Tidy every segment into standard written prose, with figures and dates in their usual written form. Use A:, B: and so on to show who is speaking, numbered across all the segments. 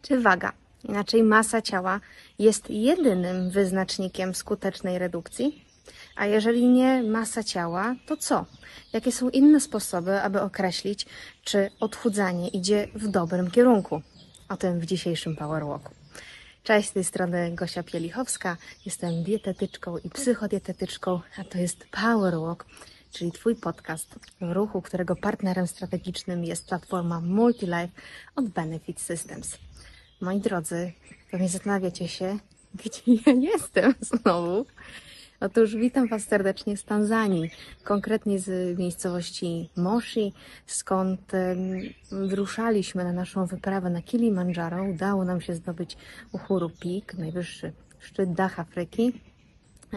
A: Czy waga, inaczej masa ciała, jest jedynym wyznacznikiem skutecznej redukcji? A jeżeli nie masa ciała, to co? Jakie są inne sposoby, aby określić, czy odchudzanie idzie w dobrym kierunku? O tym w dzisiejszym Power Walku. Cześć, z tej strony Gosia Pielichowska. Jestem dietetyczką i psychodietetyczką, a to jest Power Walk, czyli Twój podcast w ruchu, którego partnerem strategicznym jest platforma Multilife od Benefit Systems. Moi drodzy, pewnie zastanawiacie się, gdzie ja jestem znowu. Otóż witam Was serdecznie z Tanzanii, konkretnie z miejscowości Moshi, skąd wyruszaliśmy na naszą wyprawę na Kilimandżaro. Udało nam się zdobyć Uhuru Peak, najwyższy szczyt dach Afryki,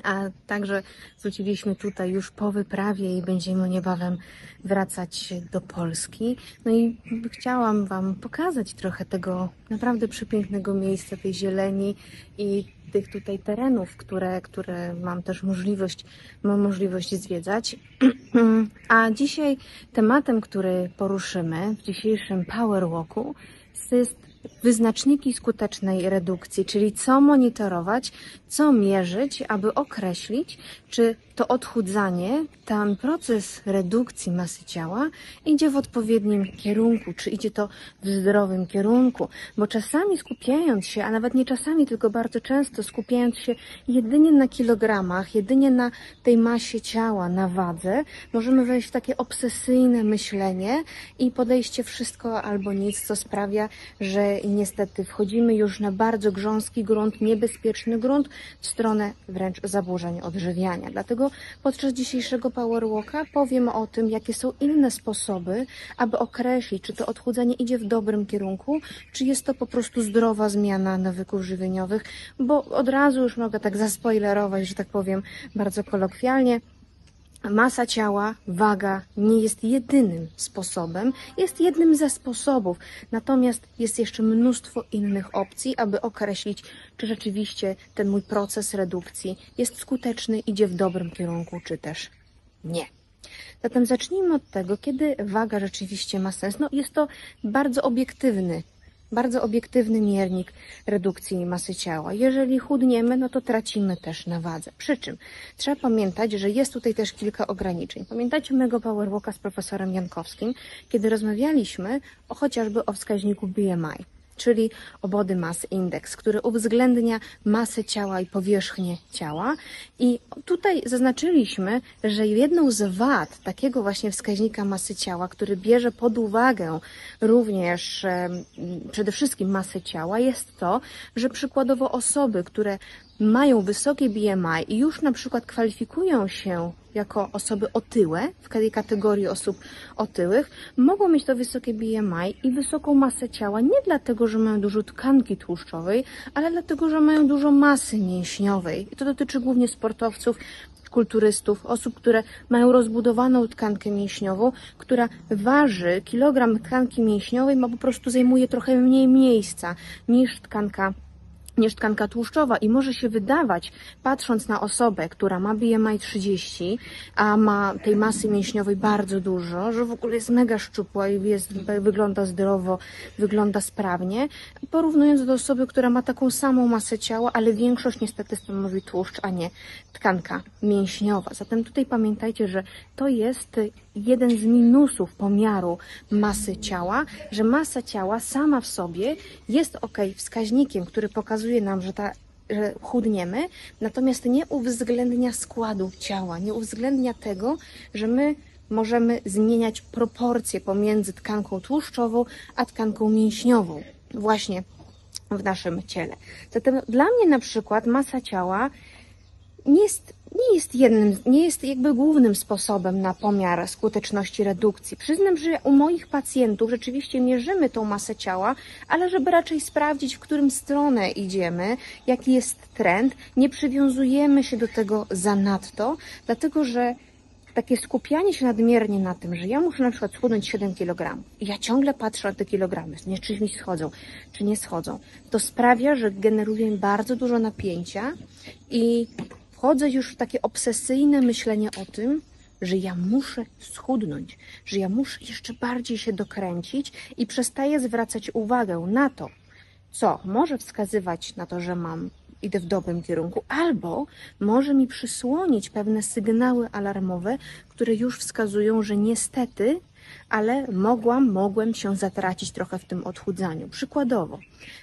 A: a także wróciliśmy tutaj już po wyprawie i będziemy niebawem wracać do Polski. No i chciałam Wam pokazać trochę tego naprawdę przepięknego miejsca, tej zieleni i tych tutaj terenów, które mam też możliwość zwiedzać. A dzisiaj tematem, który poruszymy w dzisiejszym Power Walku, jest wyznaczniki skutecznej redukcji, czyli co monitorować, co mierzyć, aby określić, czy to odchudzanie, ten proces redukcji masy ciała idzie w odpowiednim kierunku, czy idzie to w zdrowym kierunku, bo czasami skupiając się, a nawet nie czasami, tylko bardzo często skupiając się jedynie na kilogramach, jedynie na tej masie ciała, na wadze, możemy wejść w takie obsesyjne myślenie i podejście wszystko albo nic, co sprawia, że niestety wchodzimy już na bardzo grząski grunt, niebezpieczny grunt, w stronę wręcz zaburzeń odżywiania. Dlatego podczas dzisiejszego Power Walka powiem o tym, jakie są inne sposoby, aby określić, czy to odchudzanie idzie w dobrym kierunku, czy jest to po prostu zdrowa zmiana nawyków żywieniowych, bo od razu już mogę tak zaspoilerować, że tak powiem bardzo kolokwialnie. Masa ciała, waga nie jest jedynym sposobem, jest jednym ze sposobów, natomiast jest jeszcze mnóstwo innych opcji, aby określić, czy rzeczywiście ten mój proces redukcji jest skuteczny, idzie w dobrym kierunku, czy też nie. Zatem zacznijmy od tego, kiedy waga rzeczywiście ma sens. No, jest to bardzo obiektywny miernik redukcji masy ciała. Jeżeli chudniemy, no to tracimy też na wadze. Przy czym trzeba pamiętać, że jest tutaj też kilka ograniczeń. Pamiętacie mojego Power Walka z profesorem Jankowskim, kiedy rozmawialiśmy chociażby o wskaźniku BMI, czyli o Body Mass Index, który uwzględnia masę ciała i powierzchnię ciała. I tutaj zaznaczyliśmy, że jedną z wad takiego właśnie wskaźnika masy ciała, który bierze pod uwagę również przede wszystkim masę ciała, jest to, że przykładowo osoby, które mają wysokie BMI i już na przykład kwalifikują się jako osoby otyłe, w tej kategorii osób otyłych, mogą mieć to wysokie BMI i wysoką masę ciała nie dlatego, że mają dużo tkanki tłuszczowej, ale dlatego, że mają dużo masy mięśniowej. I to dotyczy głównie sportowców, kulturystów, osób, które mają rozbudowaną tkankę mięśniową, która waży kilogram tkanki mięśniowej, po prostu zajmuje trochę mniej miejsca niż tkanka tłuszczowa i może się wydawać, patrząc na osobę, która ma BMI 30, a ma tej masy mięśniowej bardzo dużo, że w ogóle jest mega szczupła i wygląda zdrowo, wygląda sprawnie, porównując do osoby, która ma taką samą masę ciała, ale większość niestety stanowi tłuszcz, a nie tkanka mięśniowa. Zatem tutaj pamiętajcie, że to jest jeden z minusów pomiaru masy ciała, że masa ciała sama w sobie jest wskaźnikiem, który pokazuje nam, że chudniemy, natomiast nie uwzględnia składu ciała, nie uwzględnia tego, że my możemy zmieniać proporcje pomiędzy tkanką tłuszczową a tkanką mięśniową właśnie w naszym ciele. Zatem dla mnie na przykład masa ciała nie jest jakby głównym sposobem na pomiar skuteczności redukcji. Przyznam, że u moich pacjentów rzeczywiście mierzymy tą masę ciała, ale żeby raczej sprawdzić, w którym stronę idziemy, jaki jest trend, nie przywiązujemy się do tego zanadto, dlatego że takie skupianie się nadmiernie na tym, że ja muszę na przykład schudnąć 7 kg i ja ciągle patrzę na te kilogramy, czy mi schodzą, czy nie schodzą, to sprawia, że generuję bardzo dużo napięcia i wchodzę już w takie obsesyjne myślenie o tym, że ja muszę schudnąć, że ja muszę jeszcze bardziej się dokręcić i przestaję zwracać uwagę na to, co może wskazywać na to, że idę w dobrym kierunku, albo może mi przysłonić pewne sygnały alarmowe, które już wskazują, że niestety, ale mogłem się zatracić trochę w tym odchudzaniu. Przykładowo,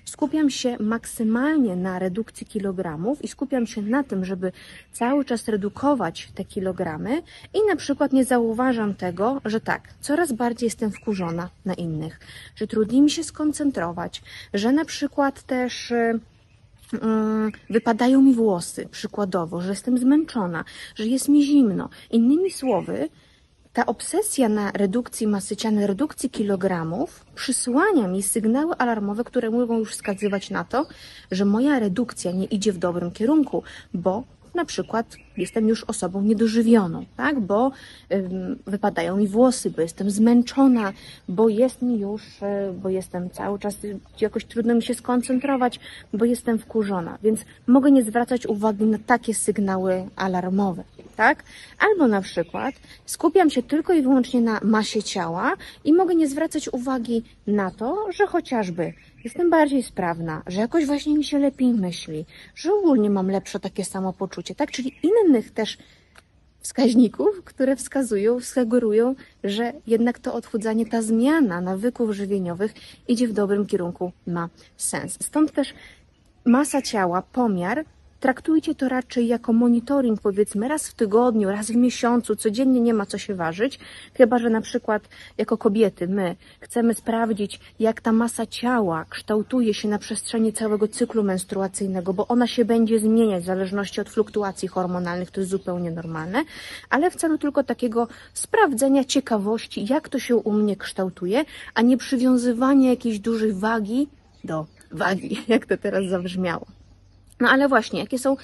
A: skupiam się maksymalnie na redukcji kilogramów i skupiam się na tym, żeby cały czas redukować te kilogramy i na przykład nie zauważam tego, że tak, coraz bardziej jestem wkurzona na innych, że trudniej mi się skoncentrować, że na przykład też wypadają mi włosy, przykładowo, że jestem zmęczona, że jest mi zimno. Innymi słowy, ta obsesja na redukcji masy ciała, redukcji kilogramów przysłania mi sygnały alarmowe, które mogą już wskazywać na to, że moja redukcja nie idzie w dobrym kierunku, bo na przykład jestem już osobą niedożywioną, tak? Bo wypadają mi włosy, bo jestem zmęczona, bo bo jestem cały czas, jakoś trudno mi się skoncentrować, bo jestem wkurzona, więc mogę nie zwracać uwagi na takie sygnały alarmowe, tak? Albo na przykład skupiam się tylko i wyłącznie na masie ciała i mogę nie zwracać uwagi na to, że chociażby jestem bardziej sprawna, że jakoś właśnie mi się lepiej myśli, że ogólnie mam lepsze takie samopoczucie, tak? Czyli innych też wskaźników, które sugerują, że jednak to odchudzanie, ta zmiana nawyków żywieniowych idzie w dobrym kierunku, ma sens. Stąd też masa ciała, pomiar, traktujcie to raczej jako monitoring, powiedzmy raz w tygodniu, raz w miesiącu, codziennie nie ma co się ważyć, chyba że na przykład jako kobiety my chcemy sprawdzić, jak ta masa ciała kształtuje się na przestrzeni całego cyklu menstruacyjnego, bo ona się będzie zmieniać w zależności od fluktuacji hormonalnych, to jest zupełnie normalne, ale w celu tylko takiego sprawdzenia ciekawości, jak to się u mnie kształtuje, a nie przywiązywania jakiejś dużej wagi do wagi, jak to teraz zabrzmiało. No ale właśnie, jakie są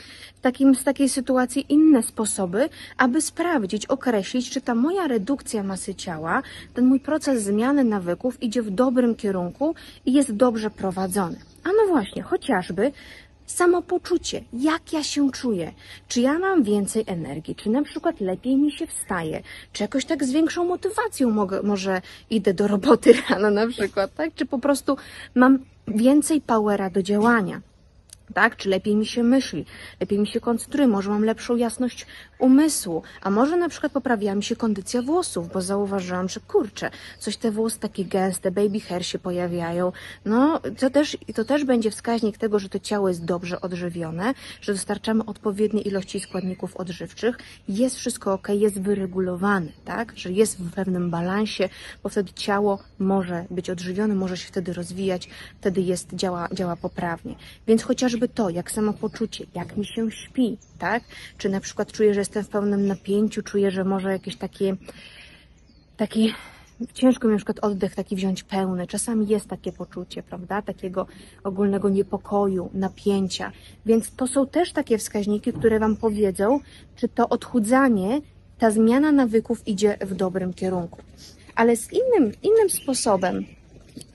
A: z takiej sytuacji inne sposoby, aby sprawdzić, określić, czy ta moja redukcja masy ciała, ten mój proces zmiany nawyków idzie w dobrym kierunku i jest dobrze prowadzony. A no właśnie, chociażby samopoczucie, jak ja się czuję, czy ja mam więcej energii, czy na przykład lepiej mi się wstaje, czy jakoś tak z większą motywacją może idę do roboty rano na przykład, tak? Czy po prostu mam więcej powera do działania. Tak? Czy lepiej mi się myśli, lepiej mi się koncentruje, może mam lepszą jasność umysłu, a może na przykład poprawia mi się kondycja włosów, bo zauważyłam, że kurczę, coś te włosy takie gęste, baby hair się pojawiają, no to też będzie wskaźnik tego, że to ciało jest dobrze odżywione, że dostarczamy odpowiednie ilości składników odżywczych, jest wszystko ok, jest wyregulowane, tak? Że jest w pewnym balansie, bo wtedy ciało może być odżywione, może się wtedy rozwijać, wtedy działa poprawnie. Więc chociażby to, jak samopoczucie, jak mi się śpi, tak? Czy na przykład czuję, że jestem w pełnym napięciu, czuję, że może jakieś taki ciężko mi na przykład oddech taki wziąć pełny. Czasami jest takie poczucie, prawda? Takiego ogólnego niepokoju, napięcia. Więc to są też takie wskaźniki, które Wam powiedzą, czy to odchudzanie, ta zmiana nawyków idzie w dobrym kierunku. Ale z innym sposobem,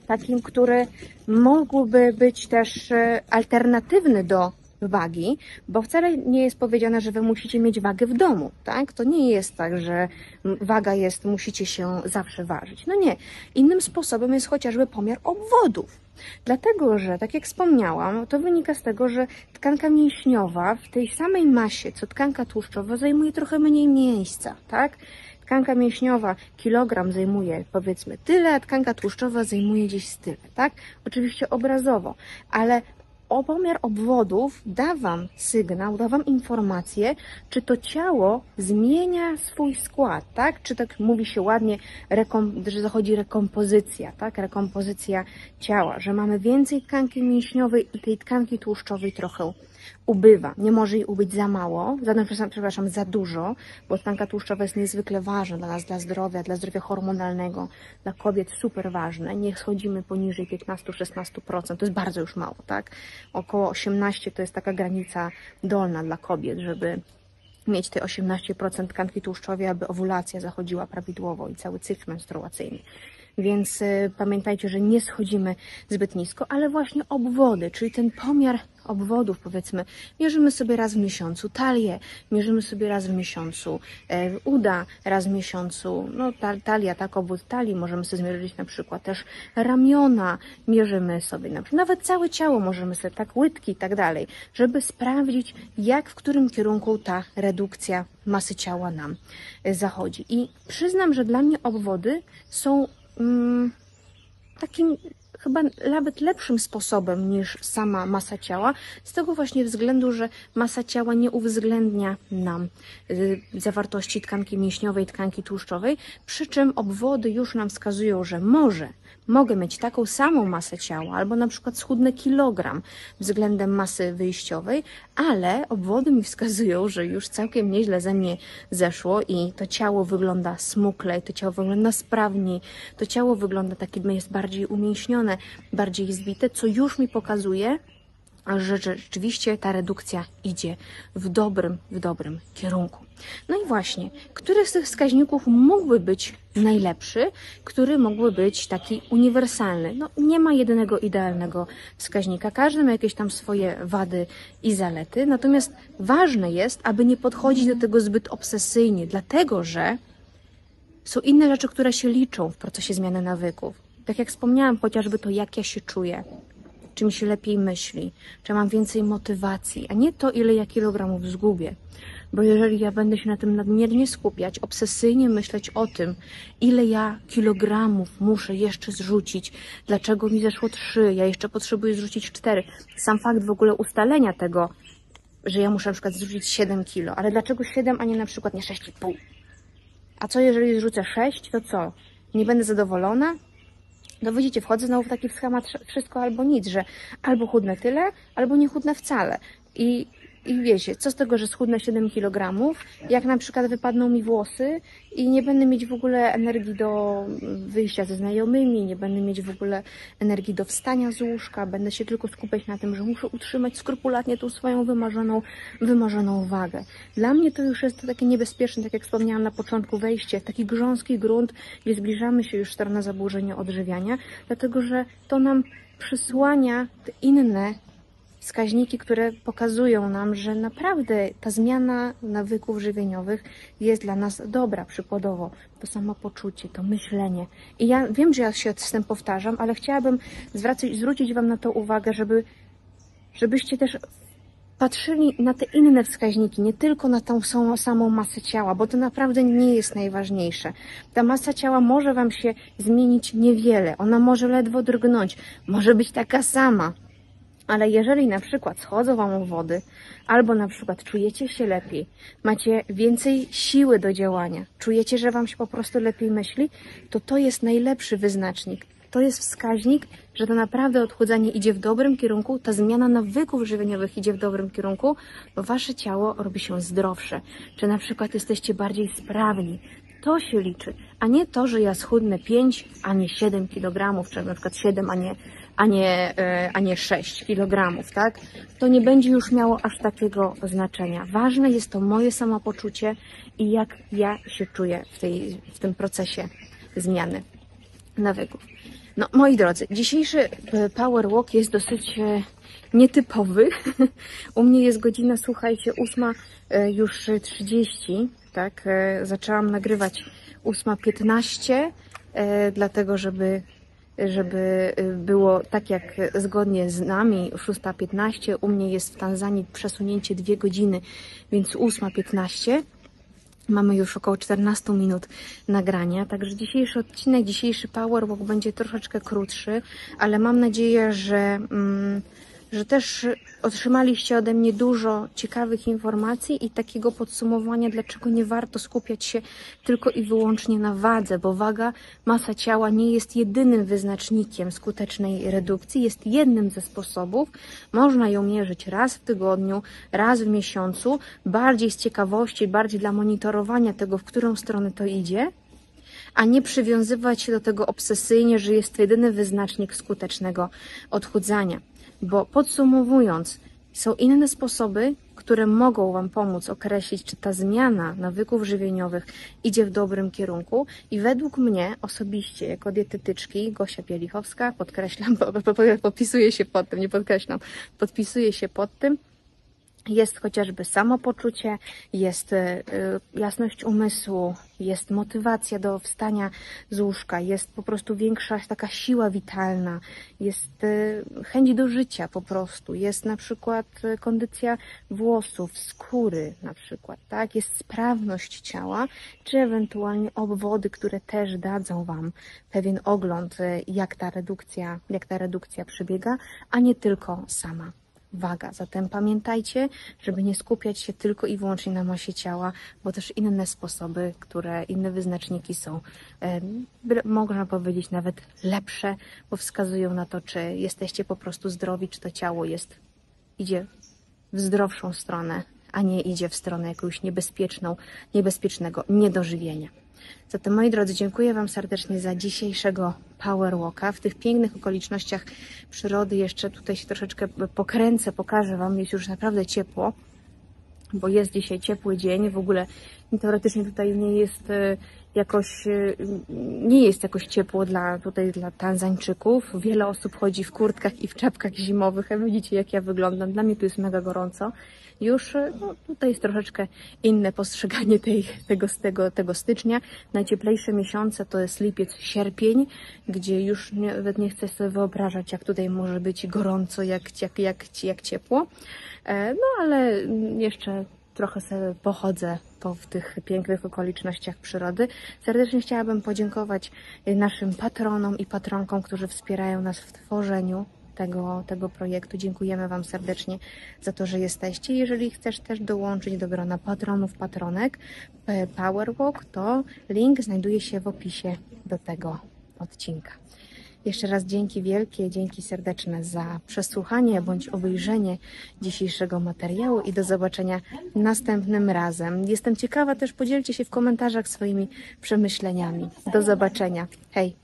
A: takim, który mógłby być też alternatywny do wagi, bo wcale nie jest powiedziane, że Wy musicie mieć wagę w domu, tak? To nie jest tak, że waga musicie się zawsze ważyć. No nie. Innym sposobem jest chociażby pomiar obwodów. Dlatego, że tak jak wspomniałam, to wynika z tego, że tkanka mięśniowa w tej samej masie, co tkanka tłuszczowa, zajmuje trochę mniej miejsca, tak? Tkanka mięśniowa kilogram zajmuje powiedzmy tyle, a tkanka tłuszczowa zajmuje gdzieś tyle, tak? Oczywiście obrazowo, ale pomiar obwodów da Wam sygnał, da Wam informację, czy to ciało zmienia swój skład, tak? Czy tak mówi się ładnie, że zachodzi rekompozycja, tak? Rekompozycja ciała, że mamy więcej tkanki mięśniowej i tej tkanki tłuszczowej trochę ubywa. Nie może jej ubyć za mało, za dużo, bo tkanka tłuszczowa jest niezwykle ważna dla nas, dla zdrowia hormonalnego, dla kobiet super ważne. Nie schodzimy poniżej 15-16%, to jest bardzo już mało, tak? Około 18% to jest taka granica dolna dla kobiet, żeby mieć te 18% tkanki tłuszczowej, aby owulacja zachodziła prawidłowo i cały cykl menstruacyjny. więc pamiętajcie, że nie schodzimy zbyt nisko, ale właśnie obwody, czyli ten pomiar obwodów, powiedzmy, mierzymy sobie raz w miesiącu talię, mierzymy sobie raz w miesiącu uda, raz w miesiącu, no talia, tak, obwód talii, możemy sobie zmierzyć na przykład też ramiona, mierzymy sobie na przykład, nawet całe ciało możemy sobie, tak, łydki i tak dalej, żeby sprawdzić, jak, w którym kierunku ta redukcja masy ciała nam zachodzi. I przyznam, że dla mnie obwody są takim chyba nawet lepszym sposobem niż sama masa ciała, z tego właśnie względu, że masa ciała nie uwzględnia nam zawartości tkanki mięśniowej, tkanki tłuszczowej, przy czym obwody już nam wskazują, że mogę mieć taką samą masę ciała, albo na przykład schudnę kilogram względem masy wyjściowej, ale obwody mi wskazują, że już całkiem nieźle ze mnie zeszło i to ciało wygląda smuklej, to ciało wygląda sprawniej, to ciało wygląda takie, jest bardziej umięśnione, bardziej zbite, co już mi pokazuje, że rzeczywiście ta redukcja idzie w dobrym kierunku. No i właśnie, który z tych wskaźników mógłby być najlepszy, który mógłby być taki uniwersalny? No, nie ma jedynego idealnego wskaźnika, każdy ma jakieś tam swoje wady i zalety, natomiast ważne jest, aby nie podchodzić do tego zbyt obsesyjnie, dlatego że są inne rzeczy, które się liczą w procesie zmiany nawyków. Tak jak wspomniałam, chociażby to, jak ja się czuję, czy mi się lepiej myśli, czy mam więcej motywacji, a nie to, ile ja kilogramów zgubię. Bo jeżeli ja będę się na tym nadmiernie skupiać, obsesyjnie myśleć o tym, ile ja kilogramów muszę jeszcze zrzucić, dlaczego mi zeszło 3, ja jeszcze potrzebuję zrzucić 4. Sam fakt w ogóle ustalenia tego, że ja muszę na przykład zrzucić 7 kilo, ale dlaczego 7, a nie na przykład nie 6,5? A co jeżeli zrzucę 6, to co? Nie będę zadowolona? No widzicie, wchodzę znowu w taki schemat wszystko albo nic, że albo chudnę tyle, albo nie chudnę wcale. I wiecie, co z tego, że schudnę 7 kg, jak na przykład wypadną mi włosy i nie będę mieć w ogóle energii do wyjścia ze znajomymi, nie będę mieć w ogóle energii do wstania z łóżka, będę się tylko skupiać na tym, że muszę utrzymać skrupulatnie tą swoją wymarzoną wagę. Dla mnie to już jest takie niebezpieczne, tak jak wspomniałam na początku, wejście w taki grząski grunt, gdzie zbliżamy się już w stronę zaburzenia odżywiania, dlatego że to nam przysłania te inne wskaźniki, które pokazują nam, że naprawdę ta zmiana nawyków żywieniowych jest dla nas dobra. Przykładowo to samopoczucie, to myślenie. I ja wiem, że ja się z tym powtarzam, ale chciałabym zwrócić Wam na to uwagę, żebyście też patrzyli na te inne wskaźniki, nie tylko na tą samą masę ciała, bo to naprawdę nie jest najważniejsze. Ta masa ciała może Wam się zmienić niewiele, ona może ledwo drgnąć, może być taka sama. Ale jeżeli na przykład schodzą Wam wody, albo na przykład czujecie się lepiej, macie więcej siły do działania, czujecie, że Wam się po prostu lepiej myśli, to jest najlepszy wyznacznik. To jest wskaźnik, że to naprawdę odchudzanie idzie w dobrym kierunku, ta zmiana nawyków żywieniowych idzie w dobrym kierunku, bo Wasze ciało robi się zdrowsze. Czy na przykład jesteście bardziej sprawni. To się liczy, a nie to, że ja schudnę 5, a nie 7 kg, czy na przykład 7, a nie 6 kg, tak? To nie będzie już miało aż takiego znaczenia. Ważne jest to moje samopoczucie i jak ja się czuję w tym procesie zmiany nawyków. No, moi drodzy, dzisiejszy Power Walk jest dosyć nietypowy. U mnie jest godzina, słuchajcie, 8 już 30, tak? Zaczęłam nagrywać 8:15, dlatego żeby było tak jak zgodnie z nami, 6:15, u mnie jest w Tanzanii przesunięcie 2 godziny, więc 8:15. Mamy już około 14 minut nagrania, także dzisiejszy odcinek, dzisiejszy Power Walk będzie troszeczkę krótszy, ale mam nadzieję, że też otrzymaliście ode mnie dużo ciekawych informacji i takiego podsumowania, dlaczego nie warto skupiać się tylko i wyłącznie na wadze, bo waga, masa ciała nie jest jedynym wyznacznikiem skutecznej redukcji, jest jednym ze sposobów. Można ją mierzyć raz w tygodniu, raz w miesiącu, bardziej z ciekawości, bardziej dla monitorowania tego, w którą stronę to idzie, a nie przywiązywać się do tego obsesyjnie, że jest to jedyny wyznacznik skutecznego odchudzania. Bo podsumowując, są inne sposoby, które mogą Wam pomóc określić, czy ta zmiana nawyków żywieniowych idzie w dobrym kierunku. I według mnie osobiście, jako dietetyczki, Gosia Pielichowska, podkreślam, podpisuję się pod tym, nie podkreślam, podpisuję się pod tym, jest chociażby samopoczucie, jest jasność umysłu, jest motywacja do wstania z łóżka, jest po prostu większa taka siła witalna, jest chęć do życia po prostu, jest na przykład kondycja włosów, skóry na przykład, tak? Jest sprawność ciała, czy ewentualnie obwody, które też dadzą Wam pewien ogląd, jak ta redukcja przebiega, a nie tylko sama waga. Zatem pamiętajcie, żeby nie skupiać się tylko i wyłącznie na masie ciała, bo też inne sposoby, inne wyznaczniki są, można powiedzieć, nawet lepsze, bo wskazują na to, czy jesteście po prostu zdrowi, czy to ciało idzie w zdrowszą stronę, a nie idzie w stronę jakiegoś niebezpiecznego niedożywienia. Zatem, moi drodzy, dziękuję Wam serdecznie za dzisiejszego Power Walka. W tych pięknych okolicznościach przyrody jeszcze tutaj się troszeczkę pokręcę, pokażę Wam, jest już naprawdę ciepło, bo jest dzisiaj ciepły dzień. W ogóle teoretycznie tutaj nie jest jakoś ciepło dla Tanzańczyków. Wiele osób chodzi w kurtkach i w czapkach zimowych, a widzicie, jak ja wyglądam. Dla mnie tu jest mega gorąco. Już tutaj jest troszeczkę inne postrzeganie tego stycznia. Najcieplejsze miesiące to jest lipiec, sierpień, gdzie już nawet nie chcę sobie wyobrażać, jak tutaj może być gorąco, jak ciepło. No ale jeszcze trochę sobie pochodzę w tych pięknych okolicznościach przyrody. Serdecznie chciałabym podziękować naszym patronom i patronkom, którzy wspierają nas w tworzeniu tego projektu. Dziękujemy Wam serdecznie za to, że jesteście. Jeżeli chcesz też dołączyć do grona patronów, patronek Power Walk, to link znajduje się w opisie do tego odcinka. Jeszcze raz dzięki serdeczne za przesłuchanie bądź obejrzenie dzisiejszego materiału i do zobaczenia następnym razem. Jestem ciekawa, też podzielcie się w komentarzach swoimi przemyśleniami. Do zobaczenia. Hej!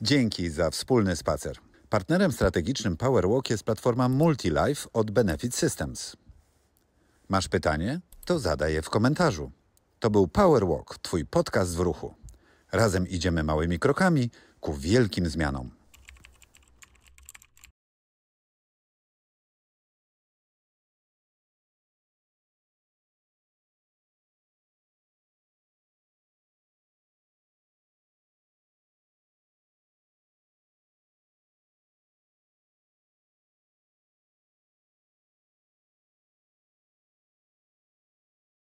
B: Dzięki za wspólny spacer. Partnerem strategicznym Power Walk jest platforma MultiLife od Benefit Systems. Masz pytanie? To zadaj je w komentarzu. To był Power Walk, Twój podcast w ruchu. Razem idziemy małymi krokami ku wielkim zmianom.